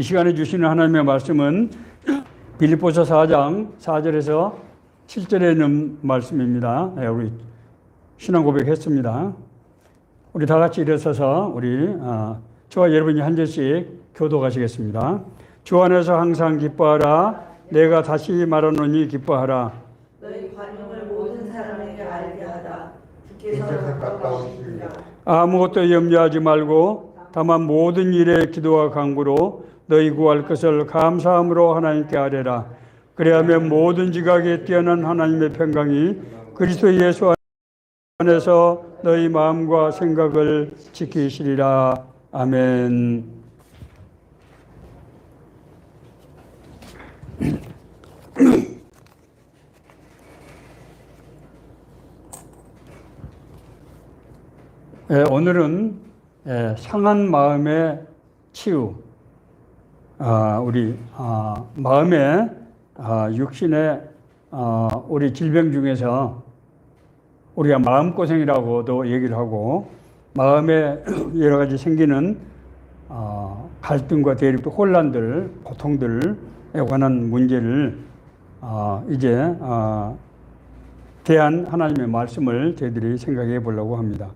이 시간에 주시는 하나님의 말씀은 빌립보서 4장 4절에서 7절에 있는 말씀입니다. 우리 신앙 고백했습니다. 우리 다 같이 일어서서 저와 여러분이 한 절씩 교독하시겠습니다. 주 안에서 항상 기뻐하라. 내가 다시 말하노니 기뻐하라. 너희 관용을 모든 사람에게 알게 하라. 주께서 가까우시니라. 아무것도 염려하지 말고 다만 모든 일에 기도와 간구로 너희 구할 것을 감사함으로 하나님께 아뢰라. 그리하면 모든 지각에 뛰어난 하나님의 평강이 그리스도 예수 안에서 너희 마음과 생각을 지키시리라. 아멘. 오늘은 상한 마음의 치유, 우리 마음의 육신의 우리 질병 중에서 우리가 마음고생이라고도 얘기를 하고 마음에 여러 가지 생기는 갈등과 대립, 혼란들, 고통들에 관한 문제를 이제 대한 하나님의 말씀을 저희들이 생각해 보려고 합니다.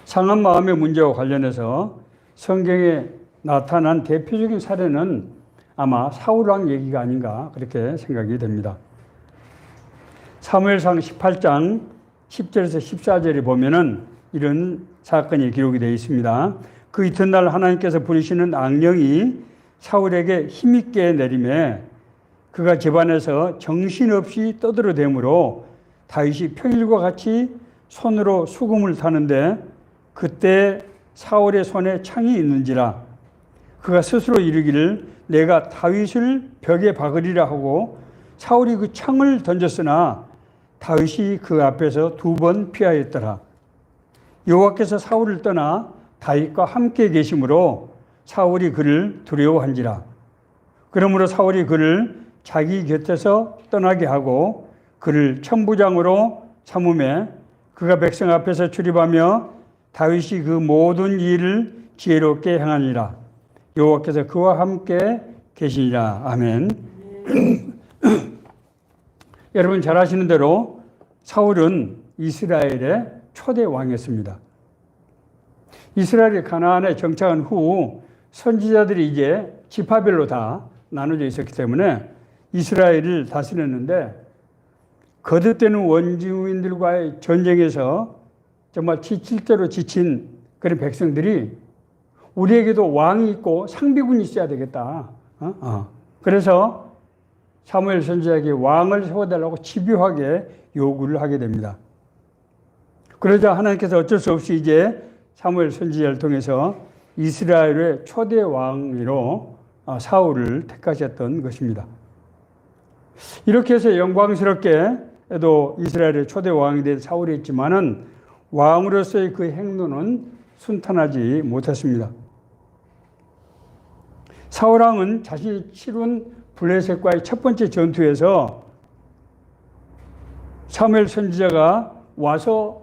상한 마음의 문제와 관련해서 성경에 나타난 대표적인 사례는 아마 사울왕 얘기가 아닌가 그렇게 생각이 됩니다. 사무엘상 18장 10절에서 14절에 보면은 이런 사건이 기록이 되어 있습니다. 그 이튿날 하나님께서 부리시는 악령이 사울에게 힘있게 내림에 그가 집안에서 정신없이 떠들어대므로 다윗이 평일과 같이 손으로 수금을 타는데 그때 사울의 손에 창이 있는지라 그가 스스로 이르기를 내가 다윗을 벽에 박으리라 하고 사울이 그 창을 던졌으나 다윗이 그 앞에서 2번 피하였더라. 여호와께서 사울을 떠나 다윗과 함께 계심으로 사울이 그를 두려워한지라. 그러므로 사울이 그를 자기 곁에서 떠나게 하고 그를 천부장으로 삼음에 그가 백성 앞에서 출입하며 다윗이 그 모든 일을 지혜롭게 행하니라. 여호와께서 그와 함께 계시니라. 아멘. 여러분 잘 아시는 대로 사울은 이스라엘의 초대 왕이었습니다. 이스라엘이 가나안에 정착한 후 선지자들이 이제 지파별로 다 나눠져 있었기 때문에 이스라엘을 다스렸는데 거듭되는 원주민들과의 전쟁에서 정말 지칠 지친 그런 백성들이 우리에게도 왕이 있고 상비군이 있어야 되겠다. 그래서 사무엘 선지자에게 왕을 세워달라고 집요하게 요구를 하게 됩니다. 그러자 하나님께서 어쩔 수 없이 이제 사무엘 선지자를 통해서 이스라엘의 초대 왕으로 사울을 택하셨던 것입니다. 이렇게 해서 영광스럽게도 이스라엘의 초대 왕이 된 사울이었지만은 왕으로서의 그 행로는 순탄하지 못했습니다. 사울왕은 자신이 치룬 블레셋과의 첫 번째 전투에서 사무엘 선지자가 와서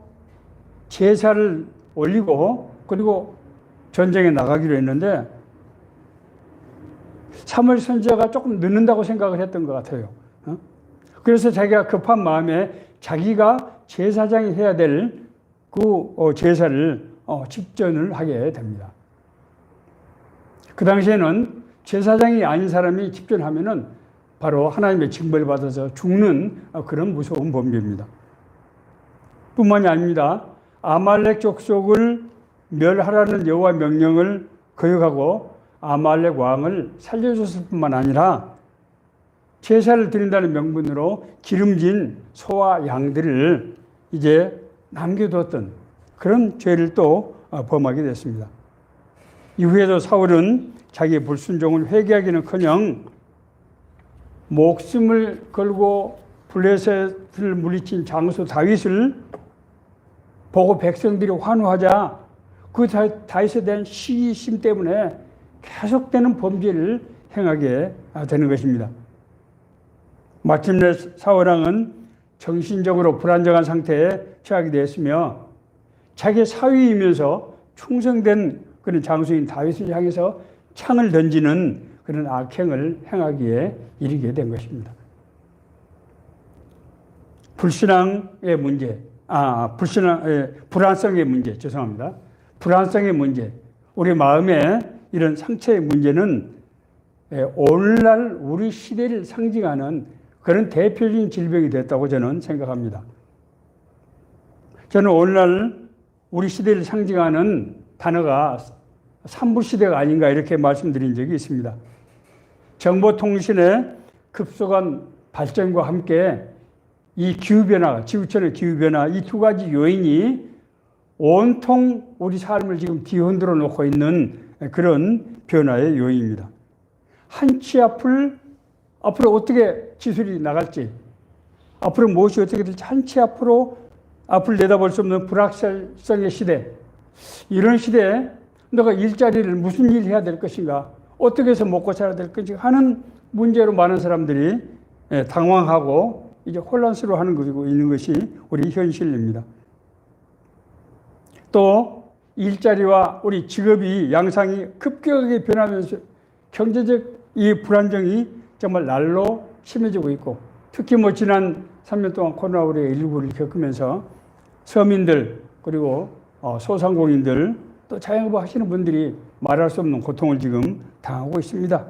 제사를 올리고 그리고 전쟁에 나가기로 했는데 사무엘 선지자가 조금 늦는다고 생각을 했던 것 같아요. 그래서 자기가 급한 마음에 자기가 제사장이 해야 될 그 제사를 집전을 하게 됩니다. 그 당시에는 제사장이 아닌 사람이 집전하면은 바로 하나님의 징벌을 받아서 죽는 그런 무서운 범죄입니다. 뿐만이 아닙니다. 아말렉 족속을 멸하라는 여호와 명령을 거역하고 아말렉 왕을 살려줬을 뿐만 아니라 제사를 드린다는 명분으로 기름진 소와 양들을 이제 남겨두었던 그런 죄를 또 범하게 됐습니다. 이후에도 사울은 자기의 불순종을 회개하기는커녕 목숨을 걸고 블레셋을 물리친 장수 다윗을 보고 백성들이 환호하자 그 다윗에 대한 시기심 때문에 계속되는 범죄를 행하게 되는 것입니다. 마침내 사울왕은 정신적으로 불안정한 상태에 처하게 되었으며 자기 사위이면서 충성된 그런 장수인 다윗을 향해서 창을 던지는 그런 악행을 행하기에 이르게 된 것입니다. 불신앙의 문제, 불안성의 문제, 죄송합니다. 불안성의 문제, 우리 마음의 이런 상처의 문제는 오늘날 우리 시대를 상징하는 그런 대표적인 질병이 됐다고 저는 생각합니다. 저는 오늘날 우리 시대를 상징하는 단어가 산부시대가 아닌가 이렇게 말씀드린 적이 있습니다. 정보통신의 급속한 발전과 함께 이 기후변화, 지구촌의 기후변화, 이 두 가지 요인이 온통 우리 삶을 지금 뒤흔들어 놓고 있는 그런 변화의 요인입니다. 한치 앞으로 어떻게 기술이 나갈지, 앞으로 무엇이 어떻게 될지 한치 앞을 내다볼 수 없는 불확실성의 시대, 이런 시대에 너가 일자리를 무슨 일 해야 될 것인가, 어떻게 해서 먹고 살아야 될 것인가 하는 문제로 많은 사람들이 당황하고 이제 혼란스러워하는 것이고 있는 것이 우리 현실입니다. 또 일자리와 우리 직업이 양상이 급격하게 변하면서 경제적 이 불안정이 정말 날로 심해지고 있고, 특히 지난 3년 동안 코로나 우리가 일부를 겪으면서 서민들 그리고 소상공인들 또 자영업 하시는 분들이 말할 수 없는 고통을 지금 당하고 있습니다.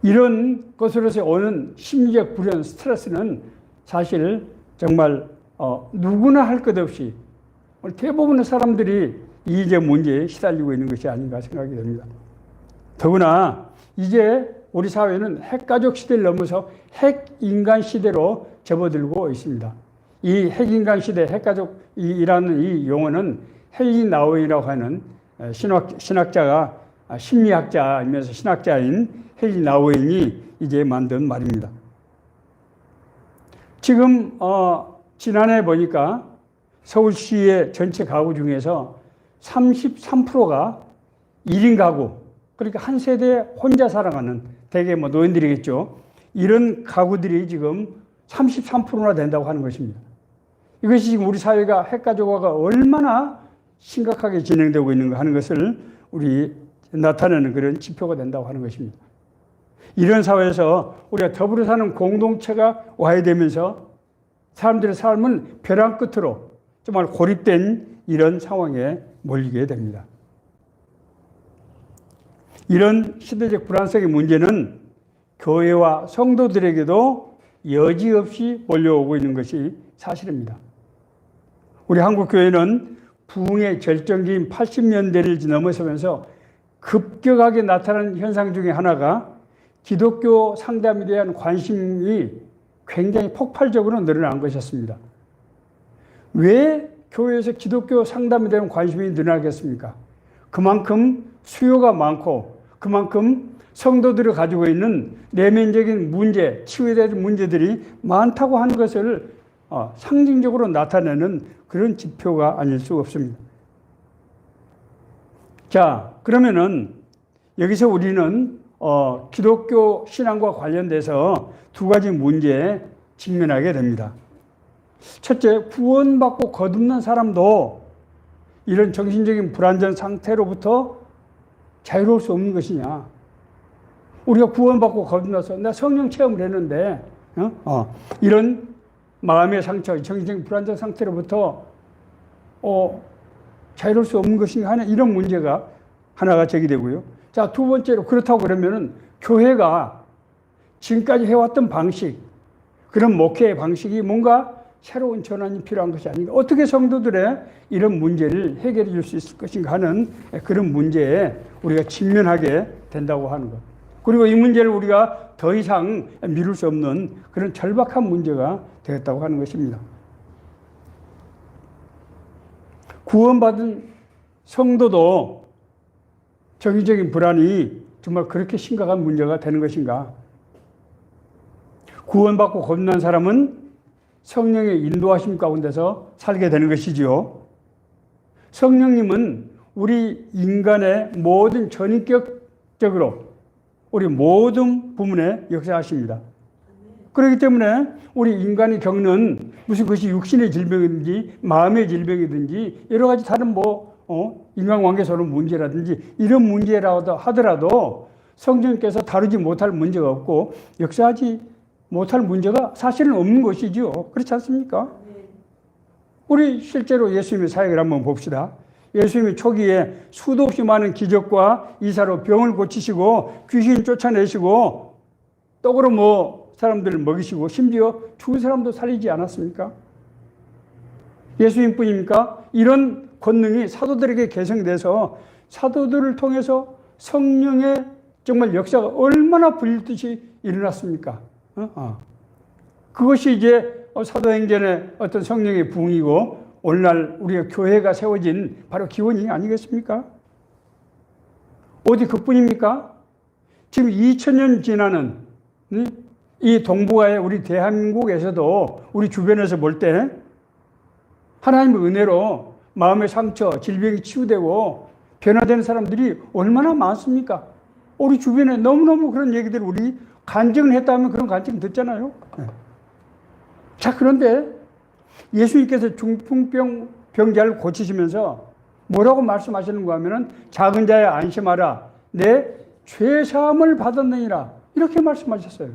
이런 것으로서 오는 심리적 불안, 스트레스는 사실 정말 누구나 할 것 없이 대부분의 사람들이 이제 문제에 시달리고 있는 것이 아닌가 생각이 됩니다. 더구나 이제 우리 사회는 핵가족 시대를 넘어서 핵인간 시대로 접어들고 있습니다. 이 핵인간 시대, 핵가족이라는 이 용어는 헨리 나우인이라고 하는 신학자가 심리학자이면서 신학자인 헨리 나우인이 이제 만든 말입니다. 지금 지난해 보니까 서울시의 전체 가구 중에서 33%가 1인 가구, 그러니까 한 세대에 혼자 살아가는, 대개 노인들이겠죠. 이런 가구들이 지금 33%나 된다고 하는 것입니다. 이것이 지금 우리 사회가 핵가족화가 얼마나 심각하게 진행되고 있는가 하는 것을 우리 나타내는 그런 지표가 된다고 하는 것입니다. 이런 사회에서 우리가 더불어 사는 공동체가 와야 되면서 사람들의 삶은 벼랑 끝으로 정말 고립된 이런 상황에 몰리게 됩니다. 이런 시대적 불안성의 문제는 교회와 성도들에게도 여지없이 몰려오고 있는 것이 사실입니다. 우리 한국교회는 부흥의 절정기인 80년대를 넘어서면서 급격하게 나타난 현상 중에 하나가 기독교 상담에 대한 관심이 굉장히 폭발적으로 늘어난 것이었습니다. 왜 교회에서 기독교 상담에 대한 관심이 늘어나겠습니까? 그만큼 수요가 많고 그만큼 성도들이 가지고 있는 내면적인 문제, 치유에 대한 문제들이 많다고 하는 것을 상징적으로 나타내는 그런 지표가 아닐 수 없습니다. 자, 그러면은 여기서 우리는 기독교 신앙과 관련돼서 두 가지 문제에 직면하게 됩니다. 첫째, 구원받고 거듭난 사람도 이런 정신적인 불안전 상태로부터 자유로울 수 없는 것이냐. 우리가 구원받고 거듭나서 나 성령 체험을 했는데 이런 마음의 상처, 정신적인 불안전 상태로부터 자유로울 수 없는 것인가 하는 이런 문제가 하나가 제기되고요. 자, 두 번째로 그렇다고 그러면은 교회가 지금까지 해왔던 방식, 그런 목회의 방식이 뭔가 새로운 전환이 필요한 것이 아닌가. 어떻게 성도들의 이런 문제를 해결해 줄 수 있을 것인가 하는 그런 문제에 우리가 직면하게 된다고 하는 것. 그리고 이 문제를 우리가 더 이상 미룰 수 없는 그런 절박한 문제가 되었다고 하는 것입니다. 구원받은 성도도 정신적인 불안이 정말 그렇게 심각한 문제가 되는 것인가? 구원받고 거듭난 사람은 성령의 인도하심 가운데서 살게 되는 것이지요. 성령님은 우리 인간의 모든 전인격적으로 우리 모든 부분에 역사하십니다. 그렇기 때문에 우리 인간이 겪는 무슨 것이 육신의 질병이든지 마음의 질병이든지 여러 가지 다른 인간관계에서는 문제라든지 이런 문제라도 하더라도 성령께서 다루지 못할 문제가 없고 역사하지 못할 문제가 사실은 없는 것이죠. 그렇지 않습니까? 우리 실제로 예수님의 사역을 한번 봅시다. 예수님이 초기에 수도 없이 많은 기적과 이사로 병을 고치시고 귀신 쫓아내시고 떡으로 사람들을 먹이시고 심지어 죽은 사람도 살리지 않았습니까? 예수님뿐입니까? 이런 권능이 사도들에게 계승돼서 사도들을 통해서 성령의 정말 역사가 얼마나 불듯이 일어났습니까? 그것이 이제 사도행전의 어떤 성령의 부흥이고 오늘날 우리가 교회가 세워진 바로 기원이 아니겠습니까? 어디 그뿐입니까? 지금 2000년 지나는 이 동북아의 우리 대한민국에서도 우리 주변에서 볼 때 하나님의 은혜로 마음의 상처, 질병이 치유되고 변화되는 사람들이 얼마나 많습니까? 우리 주변에 너무너무 그런 얘기들 우리 간증을 했다면 그런 간증 듣잖아요. 자, 그런데 예수님께서 중풍병 병자를 고치시면서 뭐라고 말씀하시는가 하면은 작은 자야 안심하라. 내 죄사함을 받았느니라. 이렇게 말씀하셨어요.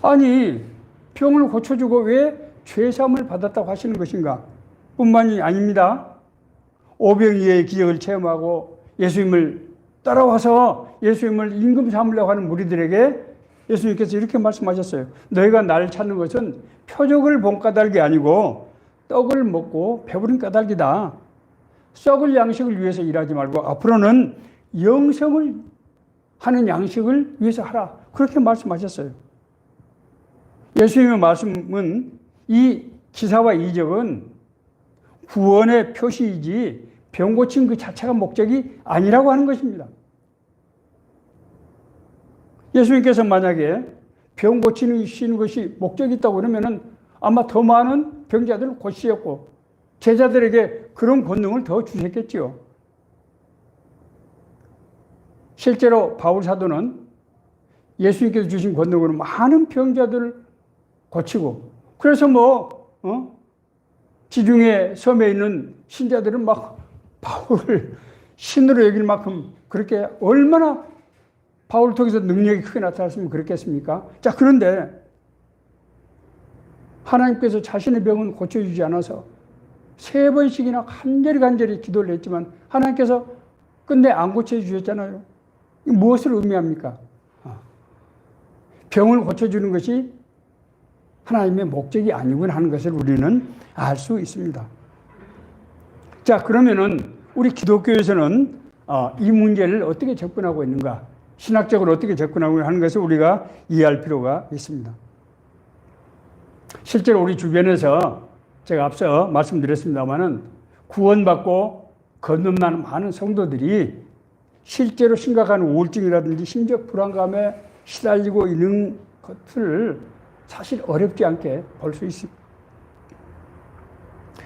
아니, 병을 고쳐주고 왜 죄사함을 받았다고 하시는 것인가? 뿐만이 아닙니다. 오병이어의 기적을 체험하고 예수님을 따라와서 예수님을 임금 삼으려고 하는 무리들에게 예수님께서 이렇게 말씀하셨어요. 너희가 나를 찾는 것은 표적을 본 까닭이 아니고 떡을 먹고 배부른 까닭이다. 썩을 양식을 위해서 일하지 말고 앞으로는 영생을 하는 양식을 위해서 하라. 그렇게 말씀하셨어요. 예수님의 말씀은 이 기사와 이적은 구원의 표시이지 병 고친 그 자체가 목적이 아니라고 하는 것입니다. 예수님께서 만약에 병 고치는 것이 목적이 있다고 그러면은 아마 더 많은 병자들을 고치셨고 제자들에게 그런 권능을 더 주셨겠지요. 실제로 바울 사도는 예수님께서 주신 권능으로 많은 병자들을 고치고 그래서 지중해 섬에 있는 신자들은 막 바울을 신으로 여길 만큼 그렇게 얼마나 바울을 통해서 능력이 크게 나타났으면 그렇겠습니까? 자, 그런데 하나님께서 자신의 병은 고쳐주지 않아서 3번씩이나 간절히 기도를 했지만 하나님께서 끝내 안 고쳐주셨잖아요. 무엇을 의미합니까? 병을 고쳐주는 것이 하나님의 목적이 아니군 하는 것을 우리는 알 수 있습니다. 자, 그러면은 우리 기독교에서는 이 문제를 어떻게 접근하고 있는가? 신학적으로 어떻게 접근하고 하는 것을 우리가 이해할 필요가 있습니다. 실제로 우리 주변에서 제가 앞서 말씀드렸습니다마는 구원받고 거듭나는 많은 성도들이 실제로 심각한 우울증이라든지 심적 불안감에 시달리고 있는 것을 사실 어렵지 않게 볼 수 있습니다.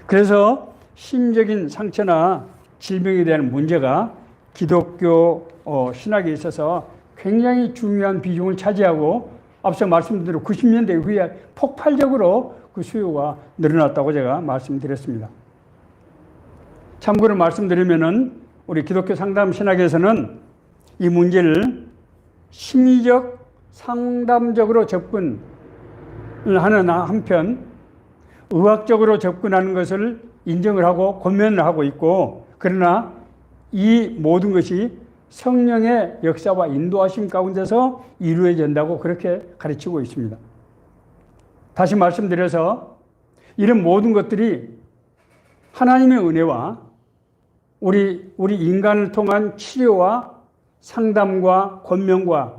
그래서 심적인 상처나 질병에 대한 문제가 기독교 신학에 있어서 굉장히 중요한 비중을 차지하고 앞서 말씀드린 90년대 후에 폭발적으로 그 수요가 늘어났다고 제가 말씀드렸습니다. 참고로 말씀드리면은 우리 기독교 상담 신학에서는 이 문제를 심리적 상담적으로 접근을 하는 한편 의학적으로 접근하는 것을 인정을 하고 권면을 하고 있고 그러나 이 모든 것이 성령의 역사와 인도하심 가운데서 이루어진다고 그렇게 가르치고 있습니다. 다시 말씀드려서 이런 모든 것들이 하나님의 은혜와 우리 인간을 통한 치료와 상담과 권면과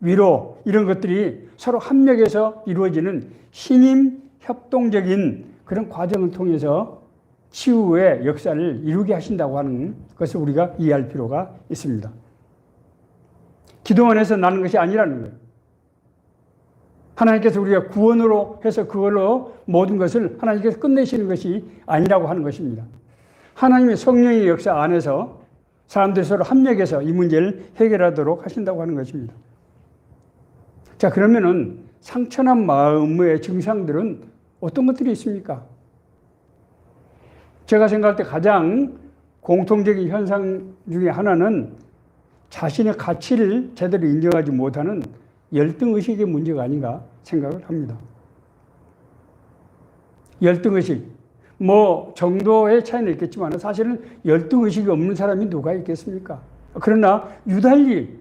위로 이런 것들이 서로 합력해서 이루어지는 신임 협동적인 그런 과정을 통해서 치유의 역사를 이루게 하신다고 하는 것을 우리가 이해할 필요가 있습니다. 기도원에서 나는 것이 아니라는 거예요. 하나님께서 우리가 구원으로 해서 그걸로 모든 것을 하나님께서 끝내시는 것이 아니라고 하는 것입니다. 하나님의 성령의 역사 안에서 사람들이 서로 합력해서 이 문제를 해결하도록 하신다고 하는 것입니다. 자, 그러면은 상처난 마음의 증상들은 어떤 것들이 있습니까? 제가 생각할 때 가장 공통적인 현상 중에 하나는 자신의 가치를 제대로 인정하지 못하는 열등의식의 문제가 아닌가 생각을 합니다. 열등의식. 정도의 차이는 있겠지만 사실은 열등의식이 없는 사람이 누가 있겠습니까? 그러나 유달리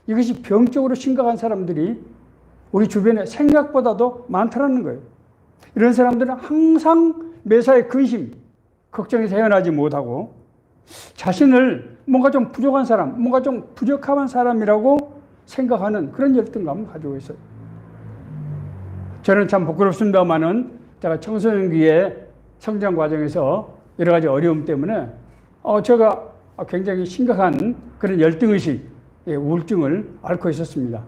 이것이 병적으로 심각한 사람들이 우리 주변에 생각보다도 많다는 거예요. 이런 사람들은 항상 매사에 근심, 걱정에서 헤어나지 못하고 자신을 뭔가 좀 부족한 사람, 뭔가 좀 부족한 사람이라고 생각하는 그런 열등감을 가지고 있어요. 저는 참 부끄럽습니다만은 제가 청소년기에 성장 과정에서 여러 가지 어려움 때문에 제가 굉장히 심각한 그런 열등의식, 우울증을 앓고 있었습니다.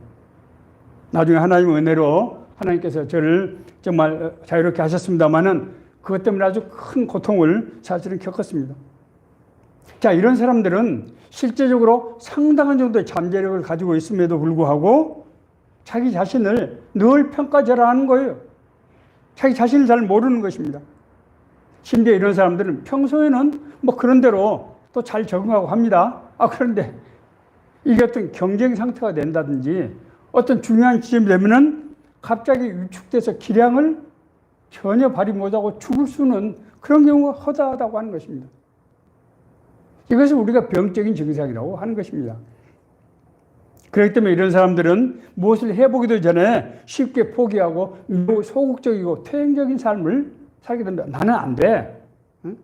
나중에 하나님의 은혜로 하나님께서 저를 정말 자유롭게 하셨습니다만은 그것 때문에 아주 큰 고통을 사실은 겪었습니다. 자, 이런 사람들은 실제적으로 상당한 정도의 잠재력을 가지고 있음에도 불구하고 자기 자신을 늘 평가절하하는 거예요. 자기 자신을 잘 모르는 것입니다. 심지어 이런 사람들은 평소에는 그런 대로 또 잘 적응하고 합니다. 그런데 이게 어떤 경쟁 상태가 된다든지 어떤 중요한 지점이 되면은 갑자기 위축돼서 기량을 전혀 발휘 못하고 죽을 수는 그런 경우가 허다하다고 하는 것입니다. 이것을 우리가 병적인 증상이라고 하는 것입니다. 그렇기 때문에 이런 사람들은 무엇을 해보기도 전에 쉽게 포기하고 소극적이고 퇴행적인 삶을 살게 된다. 나는 안 돼. 응?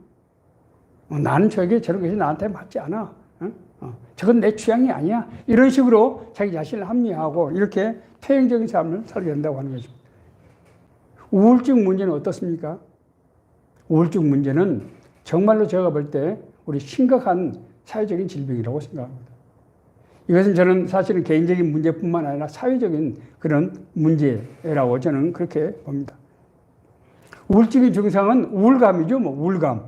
나는 저런 것이 나한테 맞지 않아. 응? 저건 내 취향이 아니야. 이런 식으로 자기 자신을 합리화하고 이렇게 퇴행적인 삶을 살게 된다고 하는 거죠. 우울증 문제는 어떻습니까? 우울증 문제는 정말로 제가 볼 때 우리 심각한 사회적인 질병이라고 생각합니다. 이것은 저는 사실은 개인적인 문제뿐만 아니라 사회적인 그런 문제라고 저는 그렇게 봅니다. 우울증의 증상은 우울감이죠, 우울감.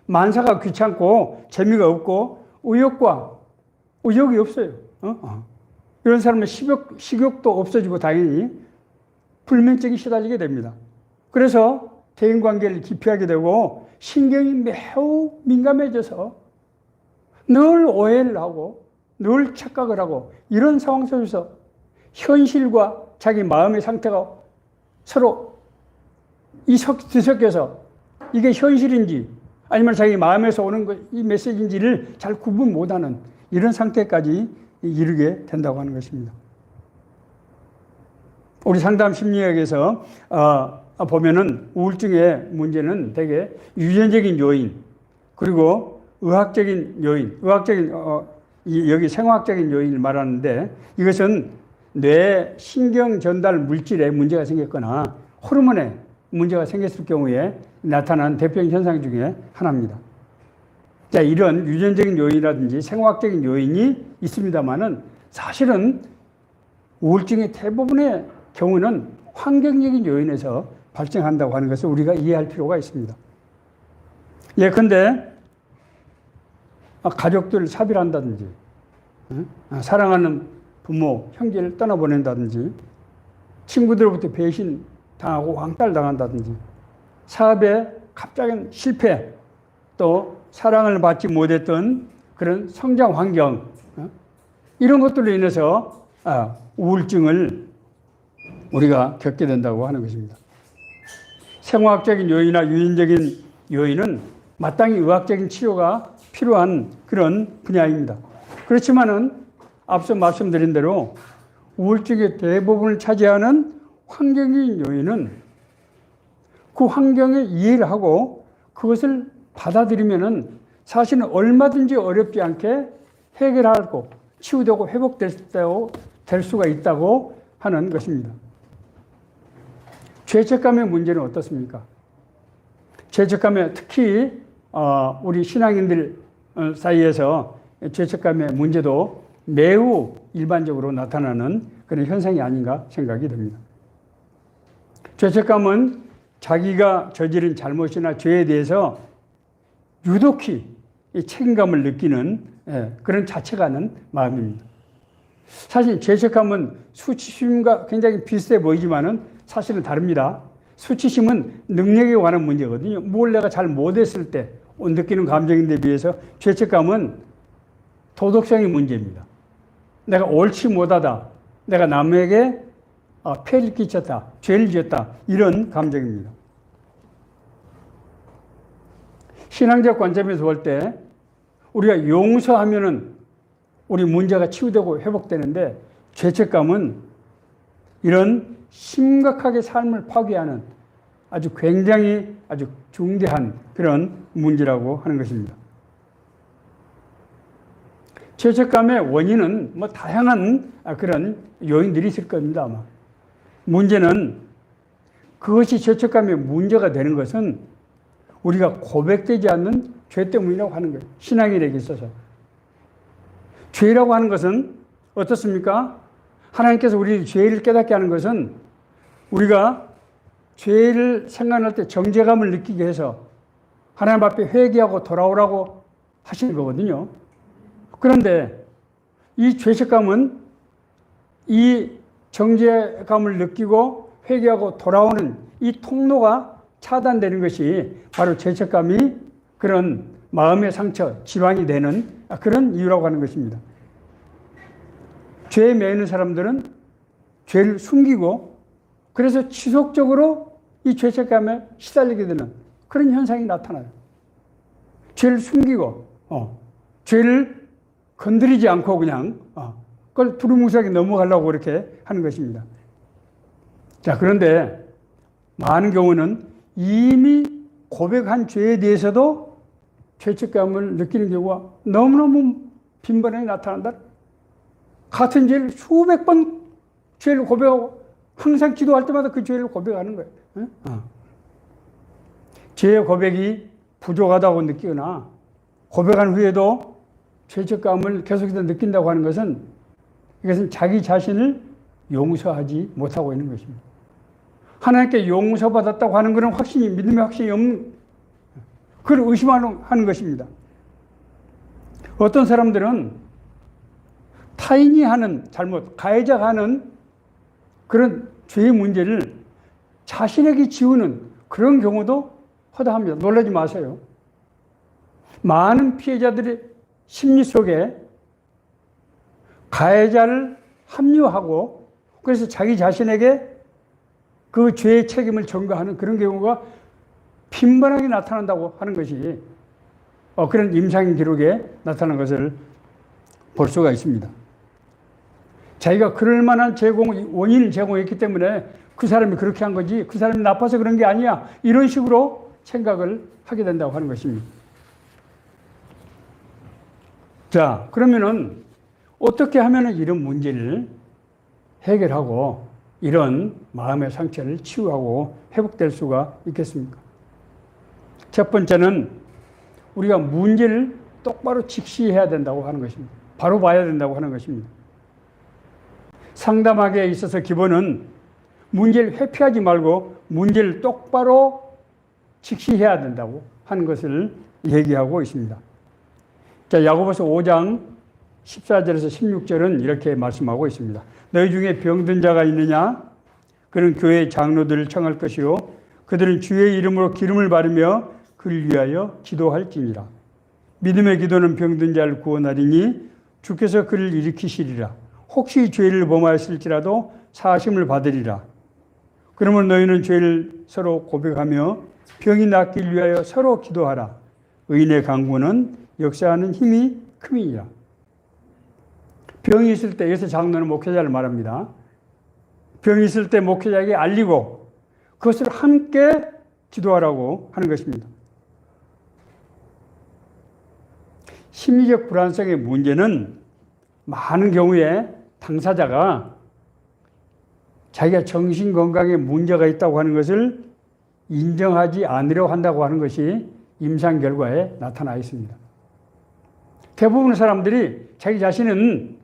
만사가 귀찮고 재미가 없고 의욕이 없어요. 이런 사람은 식욕도 없어지고 당연히 불면증이 시달리게 됩니다. 그래서 대인관계를 기피하게 되고 신경이 매우 민감해져서 늘 오해를 하고 늘 착각을 하고 이런 상황 속에서 현실과 자기 마음의 상태가 서로 뒤섞여서 이게 현실인지 아니면 자기 마음에서 오는 이 메시지인지를 잘 구분 못하는 이런 상태까지 이르게 된다고 하는 것입니다. 우리 상담 심리학에서 보면은 우울증의 문제는 대개 유전적인 요인 그리고 의학적인 요인, 여기 생화학적인 요인을 말하는데 이것은 뇌 신경 전달 물질에 문제가 생겼거나 호르몬에 문제가 생겼을 경우에 나타나는 대표적인 현상 중에 하나입니다. 자, 이런 유전적인 요인이라든지 생화학적인 요인이 있습니다만은 사실은 우울증의 대부분의 경우는 환경적인 요인에서 발생한다고 하는 것을 우리가 이해할 필요가 있습니다. 예컨대 가족들을 차별한다든지 사랑하는 부모, 형제를 떠나보낸다든지 친구들로부터 배신 당하고 왕따를 당한다든지 사업에 갑작인 실패 또 사랑을 받지 못했던 그런 성장 환경 이런 것들로 인해서 우울증을 우리가 겪게 된다고 하는 것입니다. 생화학적인 요인이나 유전적인 요인은 마땅히 의학적인 치료가 필요한 그런 분야입니다. 그렇지만은 앞서 말씀드린 대로 우울증의 대부분을 차지하는 환경적인 요인은 그 환경에 이해를 하고 그것을 받아들이면은 사실은 얼마든지 어렵지 않게 해결하고 치유되고 회복될 수가 있다고 하는 것입니다. 죄책감의 문제는 어떻습니까? 죄책감에 특히 우리 신앙인들 사이에서 죄책감의 문제도 매우 일반적으로 나타나는 그런 현상이 아닌가 생각이 듭니다. 죄책감은 자기가 저지른 잘못이나 죄에 대해서 유독히 책임감을 느끼는 그런 자책하는 마음입니다. 사실 죄책감은 수치심과 굉장히 비슷해 보이지만은 사실은 다릅니다. 수치심은 능력에 관한 문제거든요. 뭘 내가 잘 못했을 때, 느끼는 감정인데 비해서 죄책감은 도덕성의 문제입니다. 내가 옳지 못하다. 내가 남에게 폐를 끼쳤다. 죄를 지었다. 이런 감정입니다. 신앙적 관점에서 볼 때 우리가 용서하면은 우리 문제가 치유되고 회복되는데 죄책감은 이런 심각하게 삶을 파괴하는 아주 굉장히 아주 중대한 그런 문제라고 하는 것입니다. 죄책감의 원인은 뭐 다양한 그런 요인들이 있을 겁니다, 아마. 문제는 그것이 죄책감의 문제가 되는 것은 우리가 고백되지 않는 죄 때문이라고 하는 거예요. 신앙인에게 있어서. 죄라고 하는 것은 어떻습니까? 하나님께서 우리 죄를 깨닫게 하는 것은 우리가 죄를 생각할 때 정죄감을 느끼게 해서 하나님 앞에 회개하고 돌아오라고 하시는 거거든요. 그런데 이 죄책감은 이 정죄감을 느끼고 회개하고 돌아오는 이 통로가 차단되는 것이 바로 죄책감이 그런 마음의 상처, 질환이 되는 그런 이유라고 하는 것입니다. 죄에 매이는 사람들은 죄를 숨기고 그래서 지속적으로 이 죄책감에 시달리게 되는 그런 현상이 나타나요. 죄를 숨기고 죄를 건드리지 않고 그냥 그걸 두루뭉술하게 넘어가려고 그렇게 하는 것입니다. 자, 그런데 많은 경우는 이미 고백한 죄에 대해서도 죄책감을 느끼는 경우가 너무너무 빈번하게 나타난다. 같은 죄를 수백 번 죄를 고백하고 항상 기도할 때마다 그 죄를 고백하는 거예요. 죄의 고백이 부족하다고 느끼거나 고백한 후에도 죄책감을 계속해서 느낀다고 하는 것은 이것은 자기 자신을 용서하지 못하고 있는 것입니다. 하나님께 용서받았다고 하는 것은 확신이, 믿음의 확신이 없는, 그걸 의심하는 것입니다. 어떤 사람들은 타인이 하는 잘못, 가해자가 하는 그런 죄의 문제를 자신에게 지우는 그런 경우도 허다합니다. 놀라지 마세요. 많은 피해자들의 심리 속에 가해자를 합리화하고 그래서 자기 자신에게 그 죄의 책임을 전가하는 그런 경우가 빈번하게 나타난다고 하는 것이 그런 임상 기록에 나타난 것을 볼 수가 있습니다. 자기가 그럴 만한 원인을 제공했기 때문에 그 사람이 그렇게 한 거지 그 사람이 나빠서 그런 게 아니야 이런 식으로 생각을 하게 된다고 하는 것입니다. 자, 그러면은 어떻게 하면은 이런 문제를 해결하고 이런 마음의 상처를 치유하고 회복될 수가 있겠습니까? 첫 번째는 우리가 문제를 똑바로 직시해야 된다고 하는 것입니다. 바로 봐야 된다고 하는 것입니다. 상담하기에 있어서 기본은 문제를 회피하지 말고 문제를 똑바로 직시해야 된다고 하는 것을 얘기하고 있습니다. 자, 야고보서 5장 14절에서 16절은 이렇게 말씀하고 있습니다. 너희 중에 병든 자가 있느냐? 그는 교회 장로들을 청할 것이요 그들은 주의 이름으로 기름을 바르며 그를 위하여 기도할지니라. 믿음의 기도는 병든 자를 구원하리니 주께서 그를 일으키시리라. 혹시 죄를 범하였을지라도 사하심을 받으리라. 그러면 너희는 죄를 서로 고백하며 병이 낫길 위하여 서로 기도하라. 의인의 강구는 역사하는 힘이 큼이니라. 병이 있을 때, 여기서 장로는 목회자를 말합니다. 병이 있을 때 목회자에게 알리고 그것을 함께 기도하라고 하는 것입니다. 심리적 불안성의 문제는 많은 경우에 당사자가 자기가 정신건강에 문제가 있다고 하는 것을 인정하지 않으려고 한다고 하는 것이 임상 결과에 나타나 있습니다. 대부분의 사람들이 자기 자신은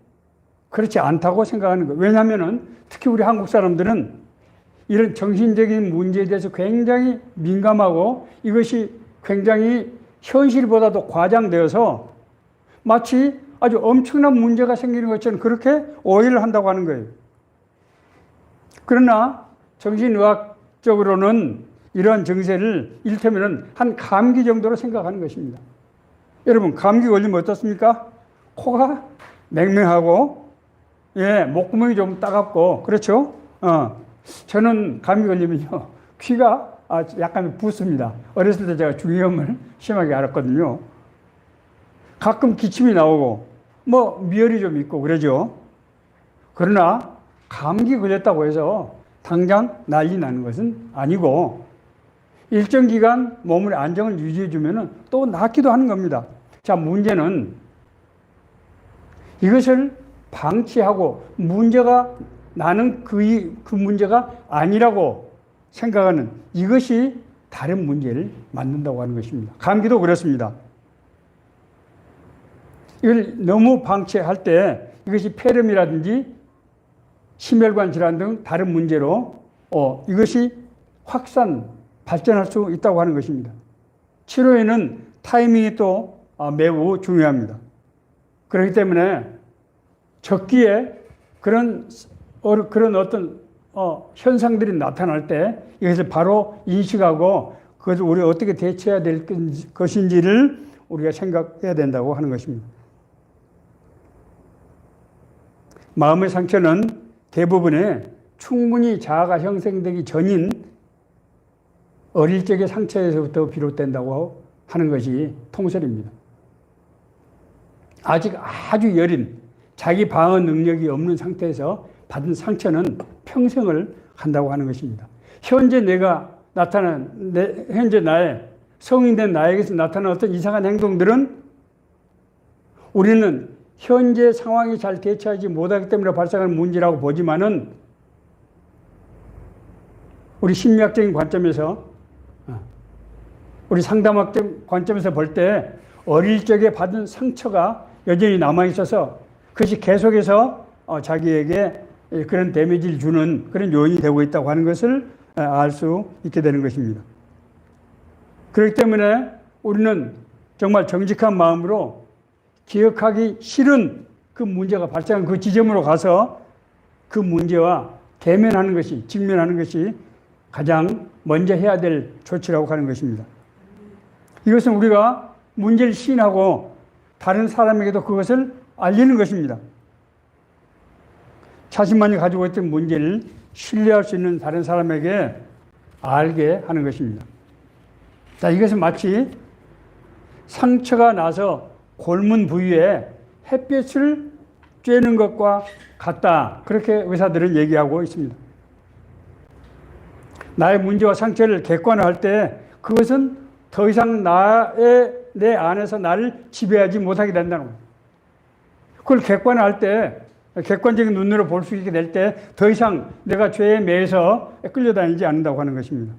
그렇지 않다고 생각하는 거예요. 왜냐하면 특히 우리 한국 사람들은 이런 정신적인 문제에 대해서 굉장히 민감하고 이것이 굉장히 현실보다도 과장되어서 마치 아주 엄청난 문제가 생기는 것처럼 그렇게 오해를 한다고 하는 거예요. 그러나 정신의학적으로는 이러한 증세를 이를테면 한 감기 정도로 생각하는 것입니다. 여러분, 감기 걸리면 어떻습니까? 코가 맹맹하고, 예, 목구멍이 좀 따갑고, 그렇죠? 저는 감기 걸리면요, 귀가 약간 붓습니다. 어렸을 때 제가 중이염을 심하게 앓았거든요. 가끔 기침이 나오고, 미열이 좀 있고, 그러죠? 그러나, 감기 걸렸다고 해서 당장 난리 나는 것은 아니고, 일정 기간 몸의 안정을 유지해주면 또 낫기도 하는 겁니다. 자, 문제는 이것을 방치하고 문제가 나는 그 문제가 아니라고 생각하는 이것이 다른 문제를 만든다고 하는 것입니다. 감기도 그렇습니다. 이걸 너무 방치할 때 이것이 폐렴이라든지 심혈관 질환 등 다른 문제로 이것이 발전할 수 있다고 하는 것입니다. 치료에는 타이밍이 또 매우 중요합니다. 그렇기 때문에 적기에 그런 어떤 현상들이 나타날 때 이것을 바로 인식하고 그것을 우리가 어떻게 대처해야 될 것인지를 우리가 생각해야 된다고 하는 것입니다. 마음의 상처는 대부분의 충분히 자아가 형성되기 전인 어릴 적의 상처에서부터 비롯된다고 하는 것이 통설입니다. 아직 아주 여린 자기 방어 능력이 없는 상태에서 받은 상처는 평생을 간다고 하는 것입니다. 현재 나의 성인된 나에게서 나타난 어떤 이상한 행동들은 우리는 현재 상황이 잘 대처하지 못하기 때문에 발생하는 문제라고 보지만은 우리 심리학적인 관점에서 우리 상담학적 관점에서 볼 때 어릴 적에 받은 상처가 여전히 남아있어서 그것이 계속해서 자기에게 그런 데미지를 주는 그런 요인이 되고 있다고 하는 것을 알 수 있게 되는 것입니다. 그렇기 때문에 우리는 정말 정직한 마음으로 기억하기 싫은 그 문제가 발생한 그 지점으로 가서 그 문제와 직면하는 것이 가장 먼저 해야 될 조치라고 하는 것입니다. 이것은 우리가 문제를 시인하고 다른 사람에게도 그것을 알리는 것입니다. 자신만이 가지고 있던 문제를 신뢰할 수 있는 다른 사람에게 알게 하는 것입니다. 자, 이것은 마치 상처가 나서 골문 부위에 햇볕을 쬐는 것과 같다. 그렇게 의사들은 얘기하고 있습니다. 나의 문제와 상처를 객관화할 때 그것은 더 이상 내 안에서 나를 지배하지 못하게 된다는 거예요. 그걸 객관화할 때, 객관적인 눈으로 볼 수 있게 될 때 더 이상 내가 죄에 매여서 끌려다니지 않는다고 하는 것입니다.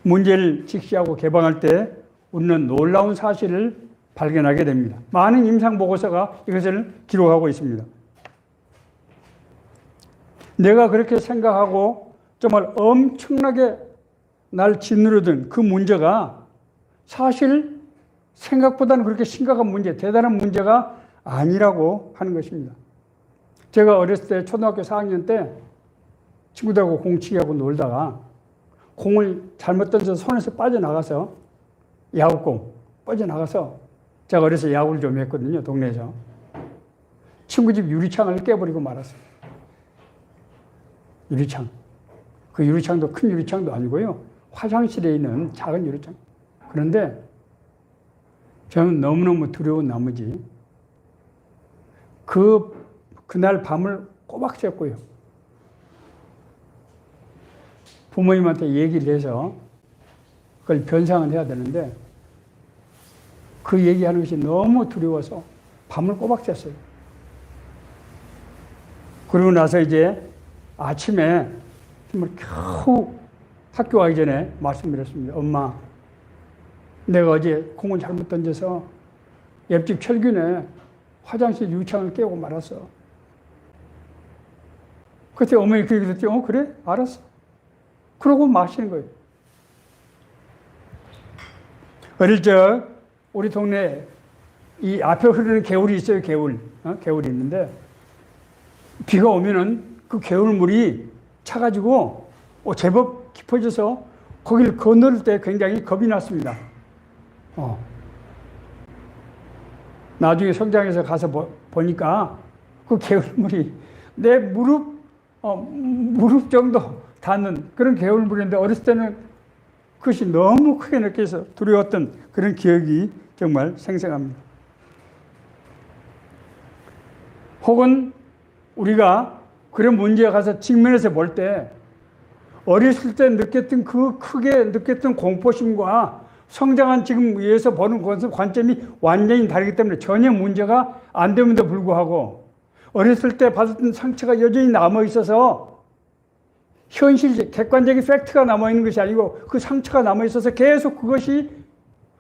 문제를 직시하고 개방할 때 우리는 놀라운 사실을 발견하게 됩니다. 많은 임상보고서가 이것을 기록하고 있습니다. 내가 그렇게 생각하고 정말 엄청나게 날 짓누르던 그 문제가 사실 생각보다는 그렇게 심각한 문제, 대단한 문제가 아니라고 하는 것입니다. 제가 어렸을 때 초등학교 4학년 때 친구들하고 공치기하고 놀다가 공을 잘못 던져서 손에서 빠져나가서 야구공 빠져나가서 제가 어려서 야구를 좀 했거든요. 동네에서. 친구 집 유리창을 깨버리고 말았어요. 유리창. 그 유리창도 큰 유리창도 아니고요. 화장실에 있는 작은 유리창. 그런데 저는 너무너무 두려운 나머지 그날 밤을 꼬박 샜고요. 부모님한테 얘기를 해서 그걸 변상을 해야 되는데 그 얘기하는 것이 너무 두려워서 밤을 꼬박 샜어요. 그러고 나서 이제 아침에 정말 겨우 학교 가기 전에 말씀드렸습니다. 엄마, 내가 어제 공을 잘못 던져서 옆집 철균에 화장실 유리창을 깨고 말았어. 그때 어머니 그 얘기 듣죠. 그래? 알았어. 그러고 마시는 거예요. 어릴 적 우리 동네 이 앞에 흐르는 개울이 있어요. 개울이 있는데 비가 오면은 그 개울물이 차가지고 제법 깊어져서 거기를 건널 때 굉장히 겁이 났습니다. 나중에 성장해서 가서 보니까 그 개울물이 내 무릎 정도 닿는 그런 개울물인데 어렸을 때는 그것이 너무 크게 느껴서 두려웠던 그런 기억이 정말 생생합니다. 혹은 우리가 그런 문제에 가서 직면해서 볼 때 어렸을 때 느꼈던 그 크게 느꼈던 공포심과 성장한 지금 위에서 보는 관점이 완전히 다르기 때문에 전혀 문제가 안 됨에도 불구하고 어렸을 때 받았던 상처가 여전히 남아 있어서 현실, 객관적인 팩트가 남아있는 것이 아니고 그 상처가 남아있어서 계속 그것이